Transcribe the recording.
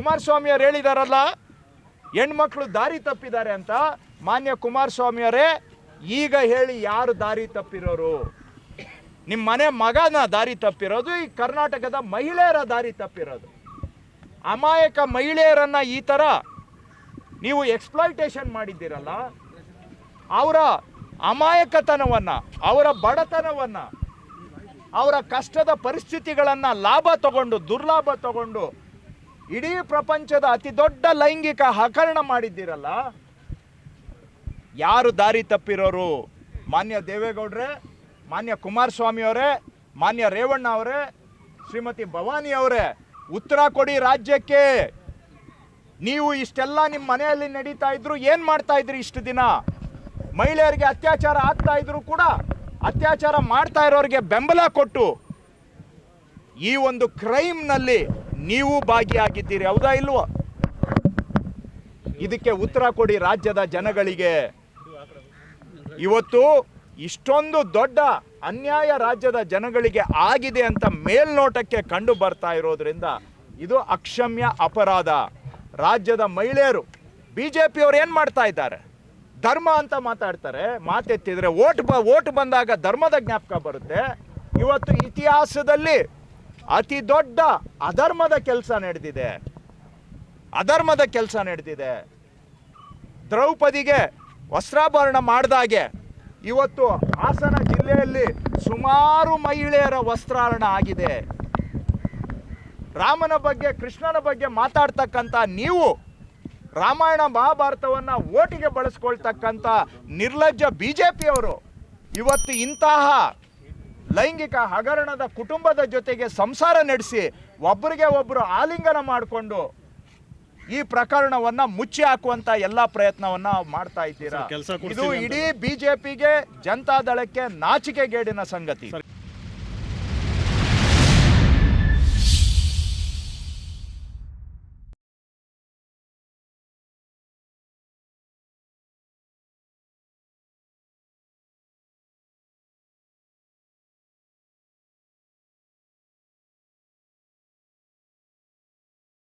ಕುಮಾರಸ್ವಾಮಿ ಅವರು ಹೇಳಿದಾರಲ್ಲ, ಹೆಣ್ಮಕ್ಳು ದಾರಿ ತಪ್ಪಿದ್ದಾರೆ ಅಂತ. ಮಾನ್ಯ ಕುಮಾರಸ್ವಾಮಿ ಅವರೇ, ಈಗ ಹೇಳಿ ಯಾರು ದಾರಿ ತಪ್ಪಿರೋರು? ನಿಮ್ಮ ಮನೆ ಮಗನ ದಾರಿ ತಪ್ಪಿರೋದು, ಈ ಕರ್ನಾಟಕದ ಮಹಿಳೆಯರ ದಾರಿ ತಪ್ಪಿರೋದು. ಅಮಾಯಕ ಮಹಿಳೆಯರನ್ನು ಈ ಥರ ನೀವು ಎಕ್ಸ್ಪ್ಲಾಯ್ಟೇಷನ್ ಮಾಡಿದ್ದೀರಲ್ಲ, ಅವರ ಅಮಾಯಕತನವನ್ನು, ಅವರ ಬಡತನವನ್ನು, ಅವರ ಕಷ್ಟದ ಪರಿಸ್ಥಿತಿಗಳನ್ನು ಲಾಭ ತಗೊಂಡು, ದುರ್ಲಾಭ ತಗೊಂಡು ಇಡೀ ಪ್ರಪಂಚದ ಅತಿ ದೊಡ್ಡ ಲೈಂಗಿಕ ಹಗರಣ ಮಾಡಿದ್ದೀರಲ್ಲ, ಯಾರು ದಾರಿ ತಪ್ಪಿರೋರು? ಮಾನ್ಯ ದೇವೇಗೌಡರೇ, ಮಾನ್ಯ ಕುಮಾರಸ್ವಾಮಿ ಅವರೇ, ಮಾನ್ಯ ರೇವಣ್ಣ ಅವರೇ, ಶ್ರೀಮತಿ ಭವಾನಿ ಅವರೇ, ಉತ್ತರ ಕೊಡಿ ರಾಜ್ಯಕ್ಕೆ. ನೀವು ಇಷ್ಟೆಲ್ಲ ನಿಮ್ಮ ಮನೆಯಲ್ಲಿ ನಡೀತಾ ಇದ್ರು, ಏನು ಮಾಡ್ತಾ ಇದ್ರಿ ಇಷ್ಟು ದಿನ? ಮಹಿಳೆಯರಿಗೆ ಅತ್ಯಾಚಾರ ಆಗ್ತಾ ಇದ್ರು ಕೂಡ ಅತ್ಯಾಚಾರ ಮಾಡ್ತಾ ಇರೋರಿಗೆ ಬೆಂಬಲ ಕೊಟ್ಟು ಈ ಒಂದು ಕ್ರೈಮ್ನಲ್ಲಿ ನೀವು ಭಾಗಿಯಾಗಿದ್ದೀರಿ, ಹೌದಾ ಇಲ್ವೋ? ಇದಕ್ಕೆ ಉತ್ತರ ಕೊಡಿ ರಾಜ್ಯದ ಜನಗಳಿಗೆ. ಇವತ್ತು ಇಷ್ಟೊಂದು ದೊಡ್ಡ ಅನ್ಯಾಯ ರಾಜ್ಯದ ಜನಗಳಿಗೆ ಆಗಿದೆ ಅಂತ ಮೇಲ್ನೋಟಕ್ಕೆ ಕಂಡು ಬರ್ತಾ ಇರೋದ್ರಿಂದ ಇದು ಅಕ್ಷಮ್ಯ ಅಪರಾಧ. ರಾಜ್ಯದ ಮಹಿಳೆಯರು, ಬಿಜೆಪಿಯವರು ಏನು ಮಾಡ್ತಾ ಇದ್ದಾರೆ? ಧರ್ಮ ಅಂತ ಮಾತಾಡ್ತಾರೆ, ಮಾತೆತ್ತಿದ್ರೆ ಓಟ್ ಬಂದಾಗ ಧರ್ಮದ ಜ್ಞಾಪಕ ಬರುತ್ತೆ. ಇವತ್ತು ಇತಿಹಾಸದಲ್ಲಿ ಅತಿ ದೊಡ್ಡ ಅಧರ್ಮದ ಕೆಲಸ ನಡೆದಿದೆ. ದ್ರೌಪದಿಗೆ ವಸ್ತ್ರಾಭರಣ ಮಾಡಿದಾಗೆ ಇವತ್ತು ಹಾಸನ ಜಿಲ್ಲೆಯಲ್ಲಿ ಸುಮಾರು ಮಹಿಳೆಯರ ವಸ್ತ್ರಾಭರಣ ಆಗಿದೆ. ರಾಮನ ಬಗ್ಗೆ, ಕೃಷ್ಣನ ಬಗ್ಗೆ ಮಾತಾಡ್ತಕ್ಕಂಥ ನೀವು ರಾಮಾಯಣ ಮಹಾಭಾರತವನ್ನು ಓಟಿಗೆ ಬಳಸ್ಕೊಳ್ತಕ್ಕಂಥ ನಿರ್ಲಜ್ಜ ಬಿಜೆಪಿಯವರು ಇವತ್ತು ಇಂತಹ ಲೈಂಗಿಕ ಹಗರಣದ ಕುಟುಂಬದ ಜೊತೆಗೆ ಸಂಸಾರ ನಡೆಸಿ ಒಬ್ಬರಿಗೆ ಒಬ್ಬರು ಆಲಿಂಗನ ಮಾಡಿಕೊಂಡು ಈ ಪ್ರಕರಣವನ್ನ ಮುಚ್ಚಿ ಹಾಕುವಂತ ಎಲ್ಲ ಪ್ರಯತ್ನವನ್ನ ಮಾಡ್ತಾ ಇದ್ದೀರಾ. ಇದು ಇಡೀ ಬಿಜೆಪಿಗೆ, ಜನತಾದಳಕ್ಕೆ ನಾಚಿಕೆಗೇಡಿನ ಸಂಗತಿ.